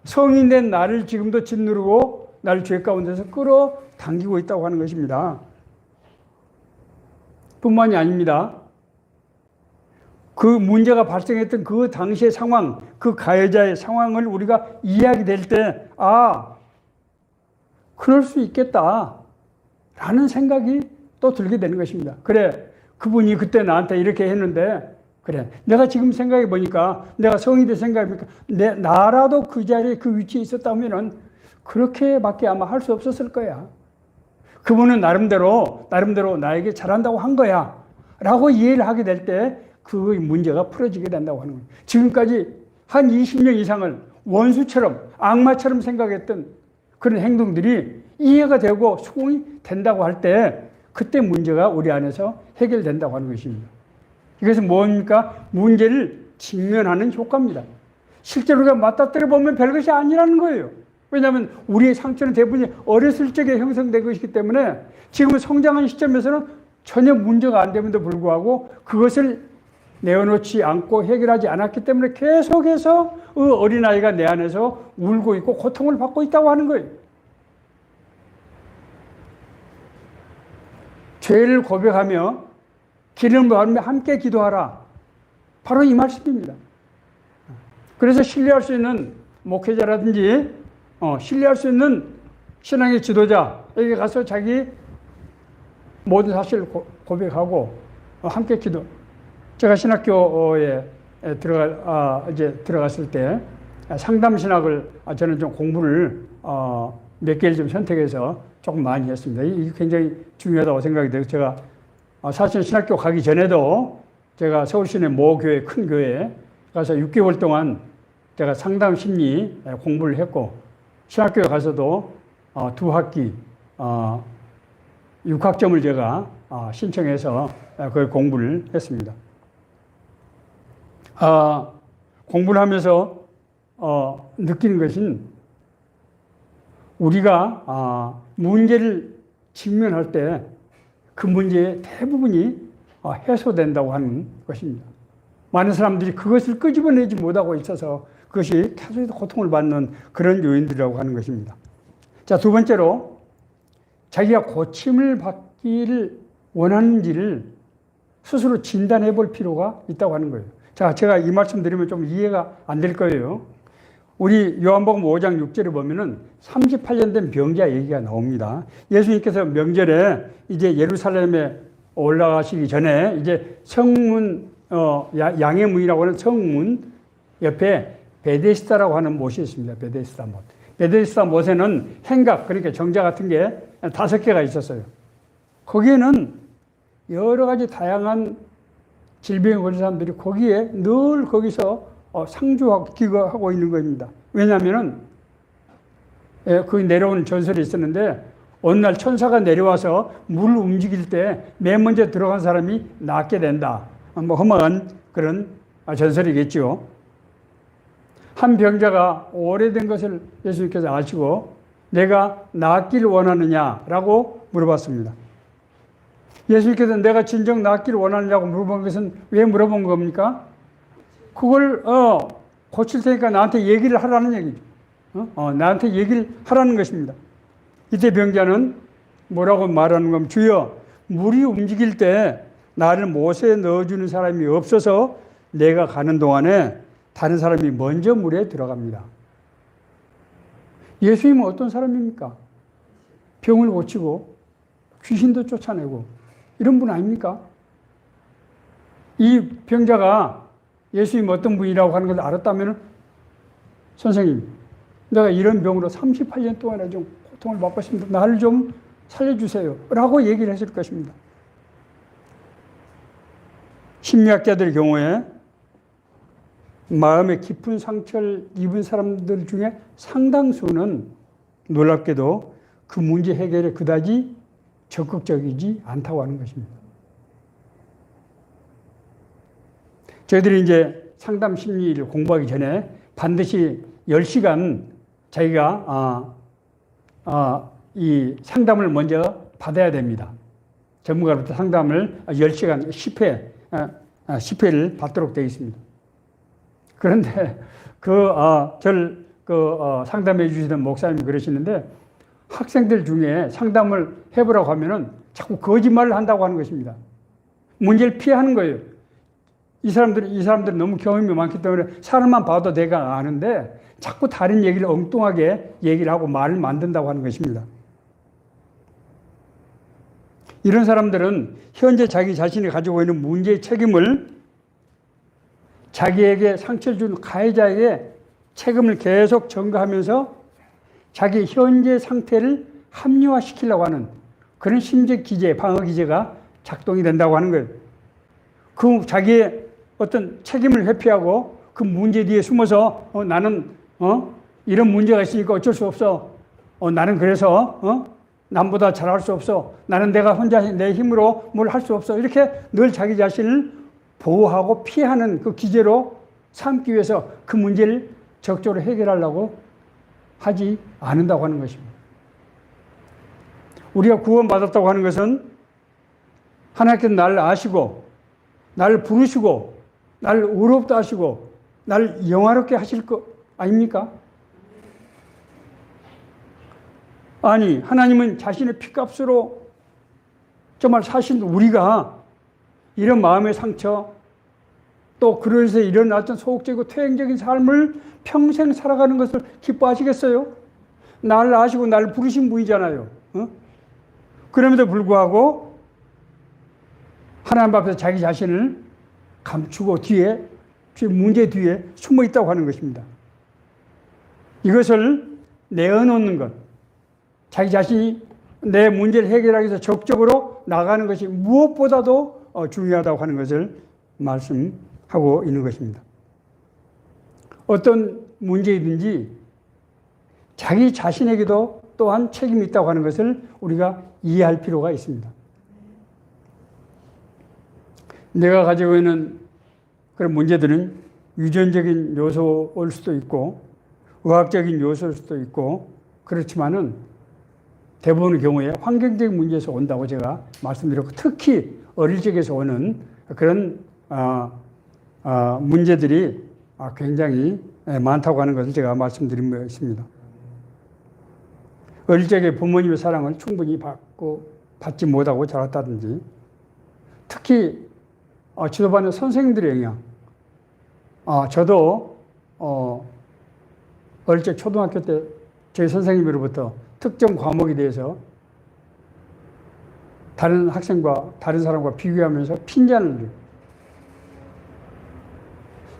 성인 된 나를 지금도 짓누르고 나를 죄 가운데서 끌어당기고 있다고 하는 것입니다. 뿐만이 아닙니다. 그 문제가 발생했던 그 당시의 상황, 그 가해자의 상황을 우리가 이해하게 될 때, 그럴 수 있겠다. 라는 생각이 또 들게 되는 것입니다. 그래, 그분이 그때 나한테 이렇게 했는데, 그래, 내가 지금 생각해 보니까, 내가 성인이 돼 생각해 보니까, 나라도 그 자리에 그 위치에 있었다면은, 그렇게밖에 아마 할 수 없었을 거야. 그분은 나름대로 나에게 잘한다고 한 거야. 라고 이해를 하게 될 때, 그 문제가 풀어지게 된다고 하는 거예요. 지금까지 한 20년 이상을 원수처럼, 악마처럼 생각했던 그런 행동들이 이해가 되고 수긍이 된다고 할 때, 그때 문제가 우리 안에서 해결된다고 하는 것입니다. 이것은 뭡니까? 문제를 직면하는 효과입니다. 실제로 우리가 맞닥뜨려 보면 별것이 아니라는 거예요. 왜냐하면 우리의 상처는 대부분 어렸을 적에 형성된 것이기 때문에 지금 성장한 시점에서는 전혀 문제가 안 됨에도 불구하고 그것을 내어놓지 않고 해결하지 않았기 때문에 계속해서 그 어린아이가 내 안에서 울고 있고 고통을 받고 있다고 하는 거예요. 죄를 고백하며 기름을 받으며 함께 기도하라. 바로 이 말씀입니다. 그래서 신뢰할 수 있는 목회자라든지 신뢰할 수 있는 신앙의 지도자에게 가서 자기 모든 사실을 고백하고 함께 기도. 제가 신학교에 들어갔을 때 상담신학을 저는 좀 공부를 몇 개를 좀 선택해서 조금 많이 했습니다. 이게 굉장히 중요하다고 생각이 돼요. 제가 사실 신학교 가기 전에도 제가 서울시내 모 교회, 큰 교회에 가서 6개월 동안 제가 상담 심리 공부를 했고 신학교에 가서도 2학기 6학점을 제가 신청해서 그 공부를 했습니다. 공부를 하면서 느끼는 것은 우리가 문제를 직면할 때 그 문제의 대부분이 해소된다고 하는 것입니다. 많은 사람들이 그것을 끄집어내지 못하고 있어서 그것이 계속 고통을 받는 그런 요인들이라고 하는 것입니다. 자, 두 번째로 자기가 고침을 받기를 원하는지를 스스로 진단해 볼 필요가 있다고 하는 거예요. 자, 제가 이 말씀 드리면 좀 이해가 안 될 거예요. 우리 요한복음 5장 6절에 보면은 38년 된 병자 얘기가 나옵니다. 예수님께서 명절에 이제 예루살렘에 올라가시기 전에 이제 성문, 양의 문이라고 하는 성문 옆에 베데스다라고 하는 못이 있습니다. 베데스다 못. 베데스다 못에는 행각, 그러니까 정자 같은 게 5개가 있었어요. 거기에는 여러 가지 다양한 질병에 걸린 사람들이 거기에 늘 거기서 상주하고 기거하고 있는 겁니다. 왜냐하면은 거기 내려온 전설이 있었는데 어느 날 천사가 내려와서 물을 움직일 때 맨 먼저 들어간 사람이 낫게 된다. 뭐 험한 그런 전설이겠죠. 한 병자가 오래된 것을 예수님께서 아시고 내가 낫기를 원하느냐라고 물어봤습니다. 예수님께서 내가 진정 낫기를 원하느냐고 물어본 것은 왜 물어본 겁니까? 그걸 고칠 테니까 나한테 얘기를 하라는 얘기죠. 나한테 얘기를 하라는 것입니다. 이때 병자는 뭐라고 말하는 겁니까? 주여, 물이 움직일 때 나를 못에 넣어주는 사람이 없어서 내가 가는 동안에 다른 사람이 먼저 물에 들어갑니다. 예수님은 어떤 사람입니까? 병을 고치고 귀신도 쫓아내고 이런 분 아닙니까? 이 병자가 예수님 어떤 분이라고 하는 걸 알았다면 선생님, 내가 이런 병으로 38년 동안이나 좀 고통을 받고 있습니다. 나를 좀 살려주세요. 라고 얘기를 했을 것입니다. 심리학자들의 경우에 마음에 깊은 상처를 입은 사람들 중에 상당수는 놀랍게도 그 문제 해결에 그다지 적극적이지 않다고 하는 것입니다. 저희들이 이제 상담 심리를 공부하기 전에 반드시 10시간 자기가 이 상담을 먼저 받아야 됩니다. 전문가로부터 상담을 10시간, 10회를 받도록 되어 있습니다. 그런데 상담해 주시던 목사님이 그러시는데 학생들 중에 상담을 해보라고 하면은 자꾸 거짓말을 한다고 하는 것입니다. 문제를 피하는 거예요. 이 사람들은 너무 경험이 많기 때문에 사람만 봐도 내가 아는데 자꾸 다른 얘기를 엉뚱하게 얘기를 하고 말을 만든다고 하는 것입니다. 이런 사람들은 현재 자기 자신이 가지고 있는 문제의 책임을 자기에게 상처를 준 가해자에게 책임을 계속 전가하면서 자기 현재 상태를 합리화시키려고 하는 그런 심적 기제, 방어 기제가 작동이 된다고 하는 거예요. 그 자기의 어떤 책임을 회피하고 그 문제 뒤에 숨어서 나는 이런 문제가 있으니까 어쩔 수 없어. 나는 그래서 남보다 잘할 수 없어. 나는 내가 혼자 내 힘으로 뭘 할 수 없어. 이렇게 늘 자기 자신을 보호하고 피하는 그 기제로 삼기 위해서 그 문제를 적극적으로 해결하려고 하지 않는다고 하는 것입니다. 우리가 구원받았다고 하는 것은 하나님께서 나를 아시고 나를 부르시고 나를 의롭다 하시고 나를 영화롭게 하실 거 아닙니까? 아니, 하나님은 자신의 피값으로 정말 사실 우리가 이런 마음의 상처 또 그러면서 이런 어떤 소극적이고 퇴행적인 삶을 평생 살아가는 것을 기뻐하시겠어요? 나를 아시고 나를 부르신 분이잖아요. 그럼에도 불구하고 하나님 앞에서 자기 자신을 감추고 문제 뒤에 숨어 있다고 하는 것입니다. 이것을 내어놓는 것, 자기 자신이 내 문제를 해결하기 위해서 적극적으로 나가는 것이 무엇보다도 중요하다고 하는 것을 말씀하고 있는 것입니다. 어떤 문제이든지 자기 자신에게도 또한 책임이 있다고 하는 것을 우리가 이해할 필요가 있습니다. 내가 가지고 있는 그런 문제들은 유전적인 요소일 수도 있고 의학적인 요소일 수도 있고 그렇지만은 대부분의 경우에 환경적인 문제에서 온다고 제가 말씀드렸고 특히 어릴 적에서 오는 그런 문제들이 굉장히 많다고 하는 것을 제가 말씀드린 바 있습니다. 어릴 적에 부모님의 사랑을 충분히 받지 못하고 자랐다든지 특히 지도받는 선생님들의 영향. 저도 어릴 적 초등학교 때 저희 선생님으로부터 특정 과목에 대해서 다른 학생과 다른 사람과 비교하면서 핀잔을 해요.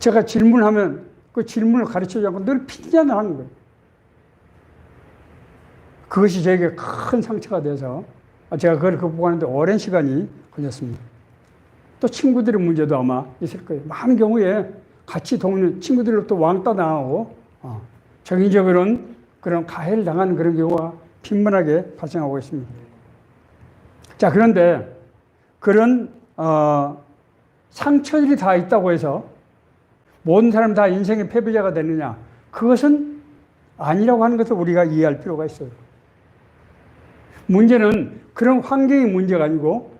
제가 질문하면 그 질문을 가르치지 않고 늘 핀잔을 하는 거예요. 그것이 저에게 큰 상처가 돼서 제가 그걸 극복하는데 오랜 시간이 걸렸습니다. 또 친구들의 문제도 아마 있을 거예요. 많은 경우에 같이 동는 친구들로부터 왕따 당하고 정의적으로는 그런 가해를 당하는 그런 경우가 빈번하게 발생하고 있습니다. 자, 그런데 그런 상처들이 다 있다고 해서 모든 사람 다 인생의 패배자가 되느냐? 그것은 아니라고 하는 것을 우리가 이해할 필요가 있어요. 문제는 그런 환경이 문제가 아니고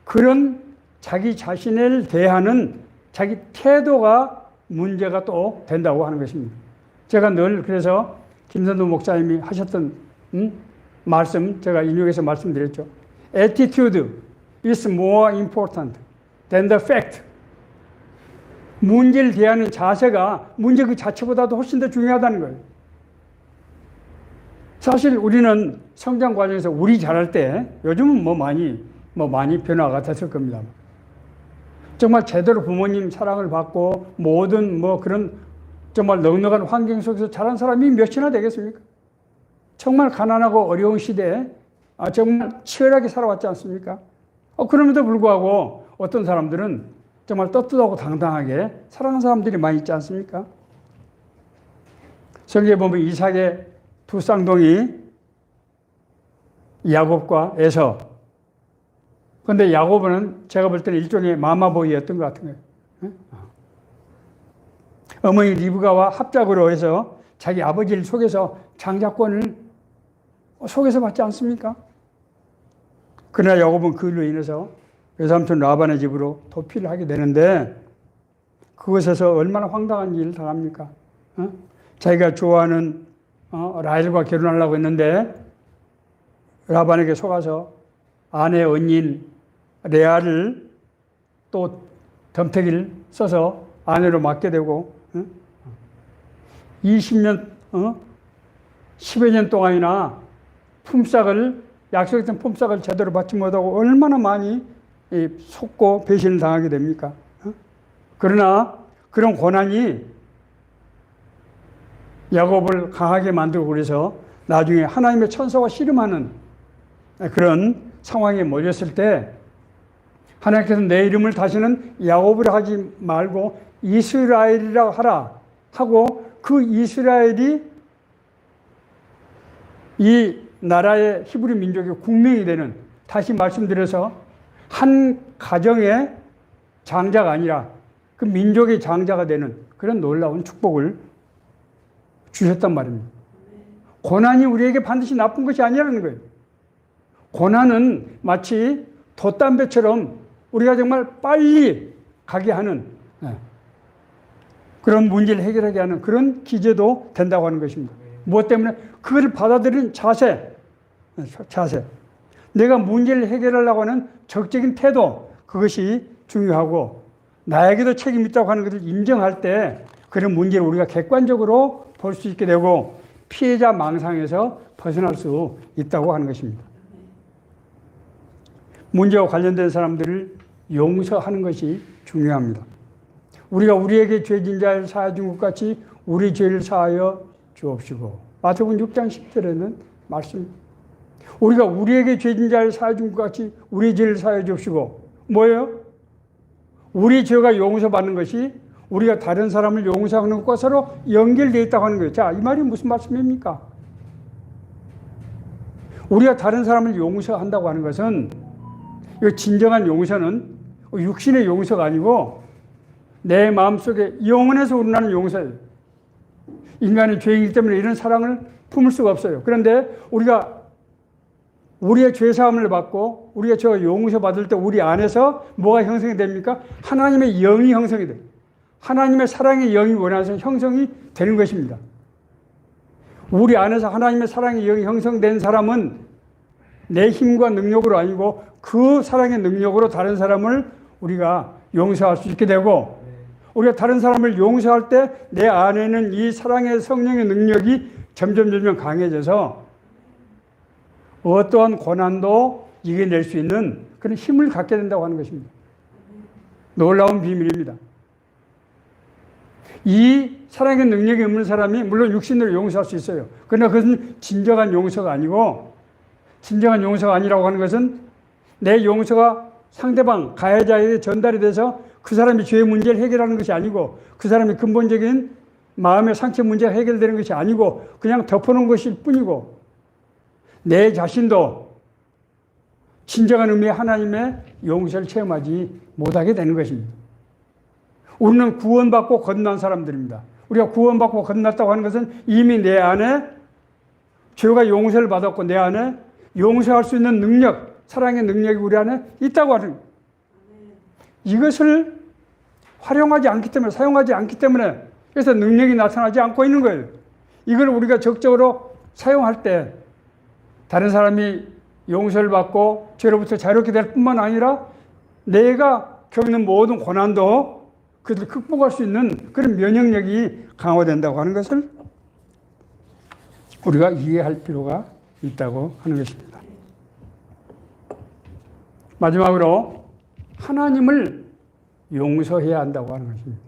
그런 자기 자신을 대하는 자기 태도가 문제가 또 된다고 하는 것입니다. 제가 늘 그래서 김선도 목사님이 하셨던 말씀 제가 인용해서 말씀드렸죠. Attitude is more important than the fact. 문제를 대하는 자세가 문제 그 자체보다도 훨씬 더 중요하다는 거예요. 사실 우리는 성장 과정에서 우리 잘할 때 요즘은 많이 변화가 됐을 겁니다. 정말 제대로 부모님 사랑을 받고 모든 뭐 그런 정말 넉넉한 환경 속에서 자란 사람이 몇이나 되겠습니까? 정말 가난하고 어려운 시대에 정말 치열하게 살아왔지 않습니까? 그럼에도 불구하고 어떤 사람들은 정말 떳떳하고 당당하게 살아가는 사람들이 많이 있지 않습니까? 성경에 보면 이삭의 두 쌍둥이 야곱과 에서. 그런데 야곱은 제가 볼 때는 일종의 마마보이였던 것 같은 거예요. 어머니 리브가와 합작으로 해서 자기 아버지를 속여서 장자권을 속여서 받지 않습니까? 그러나 야곱은 그 일로 인해서 외삼촌 라반의 집으로 도피를 하게 되는데 그곳에서 얼마나 황당한 일을 당합니까? 자기가 좋아하는 라헬과 결혼하려고 했는데 라반에게 속아서 아내 언니인 레아를 또 덤태기를 써서 아내로 맡게 되고 20년 10여 년 동안이나 약속했던 품삯을 제대로 받지 못하고 얼마나 많이 속고 배신을 당하게 됩니까? 그러나 그런 고난이 야곱을 강하게 만들고 그래서 나중에 하나님의 천사와 씨름하는 그런 상황에 몰렸을 때 하나님께서 내 이름을 다시는 야곱이라 하지 말고 이스라엘이라고 하라 하고 그 이스라엘이 이 나라의 히브리 민족의 국명이 되는, 다시 말씀드려서 한 가정의 장자가 아니라 그 민족의 장자가 되는 그런 놀라운 축복을 주셨단 말입니다. 고난이 우리에게 반드시 나쁜 것이 아니라는 거예요. 고난은 마치 돛담배처럼 우리가 정말 빨리 가게 하는 그런 문제를 해결하게 하는 그런 기제도 된다고 하는 것입니다. 무엇 때문에? 그걸 받아들이는 자세. 내가 문제를 해결하려고 하는 적극적인 태도, 그것이 중요하고 나에게도 책임이 있다고 하는 것을 인정할 때 그런 문제를 우리가 객관적으로 볼 수 있게 되고 피해자 망상에서 벗어날 수 있다고 하는 것입니다. 문제와 관련된 사람들을 용서하는 것이 중요합니다. 우리가 우리에게 죄진 자를 사하여 준 것 같이 우리 죄를 사하여 주옵시고. 마태복음 6장 10절에는 말씀. 우리가 우리에게 죄진 자를 사하여 준 것 같이 우리 죄를 사하여 주옵시고. 뭐예요? 우리 죄가 용서받는 것이 우리가 다른 사람을 용서하는 것과 서로 연결되어 있다고 하는 거예요. 자, 이 말이 무슨 말씀입니까? 우리가 다른 사람을 용서한다고 하는 것은 진정한 용서는 육신의 용서가 아니고 내 마음속에 영혼에서 우러나는 용서예요. 인간의 죄이기 때문에 이런 사랑을 품을 수가 없어요. 그런데 우리가 우리의 죄사함을 받고 우리가 저 용서받을 때 우리 안에서 뭐가 형성이 됩니까? 하나님의 영이 형성이 돼요. 하나님의 사랑의 영이 원하서 형성이 되는 것입니다. 우리 안에서 하나님의 사랑의 영이 형성된 사람은 내 힘과 능력으로 아니고 그 사랑의 능력으로 다른 사람을 우리가 용서할 수 있게 되고, 우리가 다른 사람을 용서할 때 내 안에는 이 사랑의 성령의 능력이 점점 강해져서 어떠한 고난도 이겨낼 수 있는 그런 힘을 갖게 된다고 하는 것입니다. 놀라운 비밀입니다. 이 사랑의 능력이 없는 사람이 물론 육신으로 용서할 수 있어요. 그러나 그것은 진정한 용서가 아니고, 진정한 용서가 아니라고 하는 것은 내 용서가 상대방 가해자에게 전달이 돼서 그 사람이 죄의 문제를 해결하는 것이 아니고, 그 사람의 근본적인 마음의 상처 문제가 해결되는 것이 아니고 그냥 덮어놓은 것일 뿐이고, 내 자신도 진정한 의미의 하나님의 용서를 체험하지 못하게 되는 것입니다. 우리는 구원받고 건넌 사람들입니다. 우리가 구원받고 건넜다고 하는 것은 이미 내 안에 죄가 용서를 받았고 내 안에 용서할 수 있는 능력, 사랑의 능력이 우리 안에 있다고 하는 거예요. 이것을 활용하지 않기 때문에, 사용하지 않기 때문에 그래서 능력이 나타나지 않고 있는 거예요. 이걸 우리가 적극적으로 사용할 때 다른 사람이 용서를 받고 죄로부터 자유롭게 될 뿐만 아니라 내가 겪는 모든 고난도 그들 극복할 수 있는 그런 면역력이 강화된다고 하는 것을 우리가 이해할 필요가 있다고 하는 것입니다. 마지막으로 하나님을 용서해야 한다고 하는 것입니다.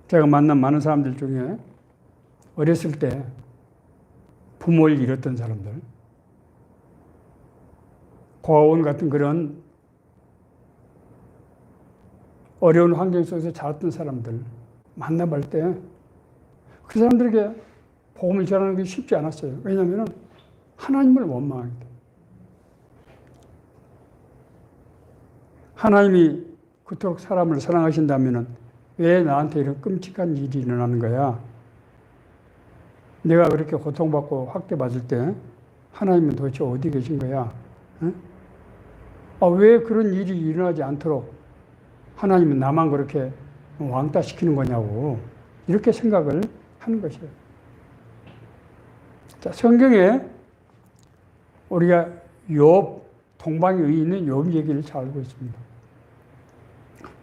제가 만난 많은 사람들 중에 어렸을 때 부모를 잃었던 사람들, 고아원 같은 그런 어려운 환경 속에서 자랐던 사람들 만나볼 때 그 사람들에게 복음을 전하는 게 쉽지 않았어요. 왜냐하면 하나님을 원망하기 때문에. 하나님이 그토록 사람을 사랑하신다면 왜 나한테 이런 끔찍한 일이 일어나는 거야? 내가 그렇게 고통받고 학대받을 때 하나님은 도대체 어디 계신 거야? 응? 왜 그런 일이 일어나지 않도록 하나님은 나만 그렇게 왕따시키는 거냐고 이렇게 생각을 하는 것이에요. 자, 성경에 우리가 욥, 동방에 있는 욥 얘기를 잘 알고 있습니다.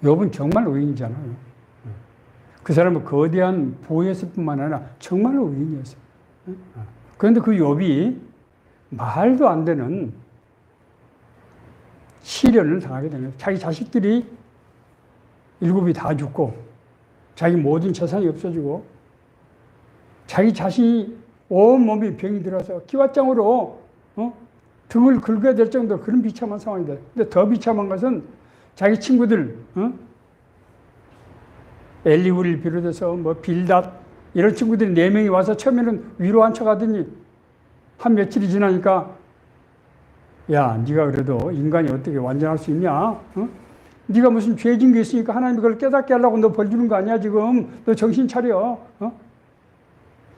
욥은 정말 의인이잖아요. 그 사람은 거대한 부였을 뿐만 아니라 정말로 의인이었어요. 그런데 그 욥이 말도 안 되는 시련을 당하게 됩니다. 자기 자식들이 7이 다 죽고 자기 모든 재산이 없어지고 자기 자신이 온몸이 병이 들어서 기왓장으로 등을 긁어야 될 정도로 그런 비참한 상황인데, 근데 더 비참한 것은 자기 친구들, 엘리후를 비롯해서 빌닷 이런 친구들이 4명이 와서 처음에는 위로한 척 하더니 한 며칠이 지나니까 야, 네가 그래도 인간이 어떻게 완전할 수 있냐? 네가 무슨 죄 진 게 있으니까 하나님이 그걸 깨닫게 하려고 너 벌 주는 거 아니야 지금? 너 정신 차려.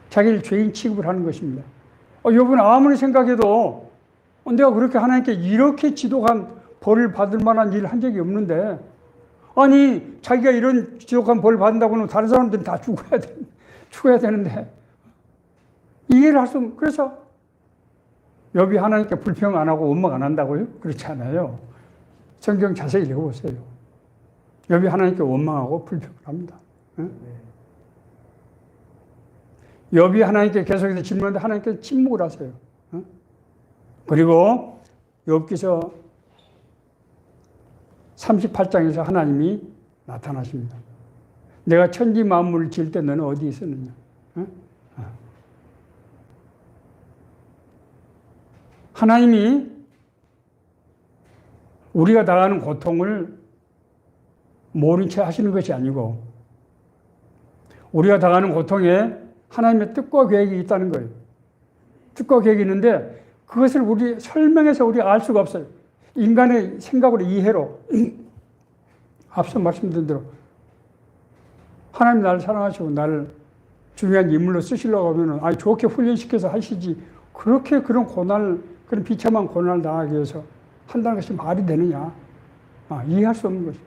자기를 죄인 취급을 하는 것입니다. 욥은 아무리 생각해도 내가 그렇게 하나님께 이렇게 지독한 벌을 받을 만한 일을 한 적이 없는데, 아니 자기가 이런 지독한 벌을 받는다고 하면 다른 사람들은 다 죽어야 되는데 이해를 할 수 없는. 그래서 욥이 하나님께 불평 안 하고 원망 안 한다고요? 그렇지 않아요. 성경 자세히 읽어보세요. 욥이 하나님께 원망하고 불평을 합니다. 욥이 하나님께 계속해서 질문하는데 하나님께 침묵을 하세요. 그리고 욥기서 38장에서 하나님이 나타나십니다. 내가 천지 만물을 지을 때 너는 어디 있었느냐? 하나님이 우리가 당하는 고통을 모른 채 하시는 것이 아니고 우리가 당하는 고통에 하나님의 뜻과 계획이 있다는 거예요. 뜻과 계획이 있는데 그것을 우리 설명해서 우리가 알 수가 없어요. 인간의 생각으로 이해로. 앞서 말씀드린 대로 하나님 나를 사랑하시고 나를 중요한 인물로 쓰시려고 하면 좋게 훈련시켜서 하시지 그렇게 그런 고난을 그런 비참한 고난을 당하기 위해서 한다는 것이 말이 되느냐. 이해할 수 없는 것이죠.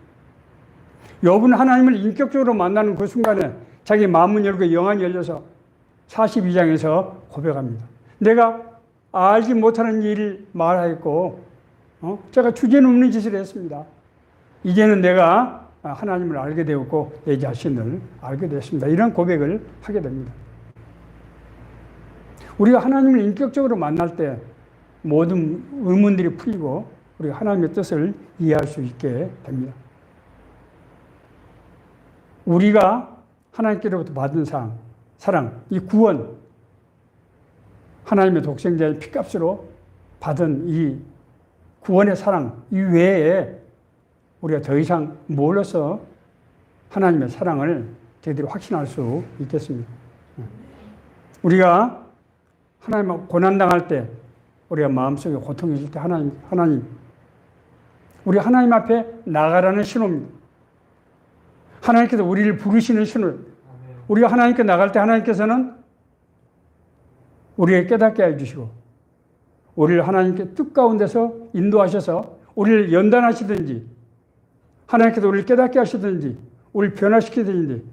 욥은 하나님을 인격적으로 만나는 그 순간에 자기 마음문 열고 영안이 열려서 42장에서 고백합니다. 내가 알지 못하는 일을 말하였고 제가 주제넘는 짓을 했습니다. 이제는 내가 하나님을 알게 되었고 내 자신을 알게 되었습니다. 이런 고백을 하게 됩니다. 우리가 하나님을 인격적으로 만날 때 모든 의문들이 풀리고 우리가 하나님의 뜻을 이해할 수 있게 됩니다. 우리가 하나님께로부터 받은 사랑, 이 구원, 하나님의 독생자의 피값으로 받은 이 구원의 사랑 이외에 우리가 더 이상 뭘로서 하나님의 사랑을 제대로 확신할 수 있겠습니까? 우리가 하나님 고난당할 때 우리가 마음속에 고통이 있을 때 하나님 우리 하나님 앞에 나가라는 신호입니다. 하나님께서 우리를 부르시는 신호. 우리가 하나님께 나갈 때 하나님께서는 우리에게 깨닫게 해주시고 우리를 하나님께 뜻 가운데서 인도하셔서 우리를 연단하시든지 하나님께서 우리를 깨닫게 하시든지 우리를 변화시키든지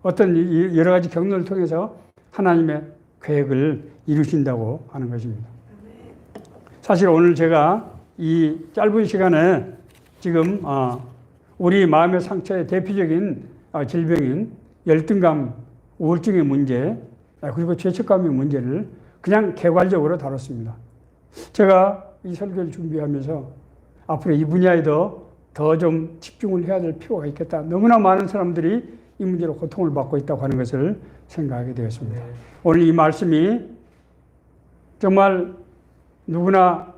어떤 여러 가지 경로를 통해서 하나님의 계획을 이루신다고 하는 것입니다. 사실 오늘 제가 이 짧은 시간에 지금 우리 마음의 상처의 대표적인 질병인 열등감, 우울증의 문제, 그리고 죄책감의 문제를 그냥 개괄적으로 다뤘습니다. 제가 이 설교를 준비하면서 앞으로 이 분야에도 더 좀 집중을 해야 될 필요가 있겠다. 너무나 많은 사람들이 이 문제로 고통을 받고 있다고 하는 것을 생각하게 되었습니다. 오늘 이 말씀이 정말 누구나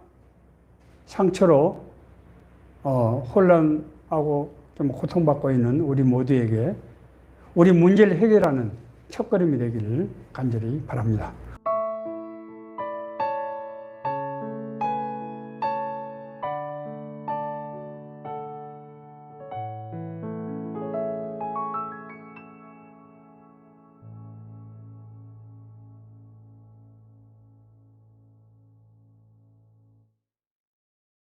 상처로 혼란하고 좀 고통받고 있는 우리 모두에게 우리 문제를 해결하는 첫걸음이 되기를 간절히 바랍니다.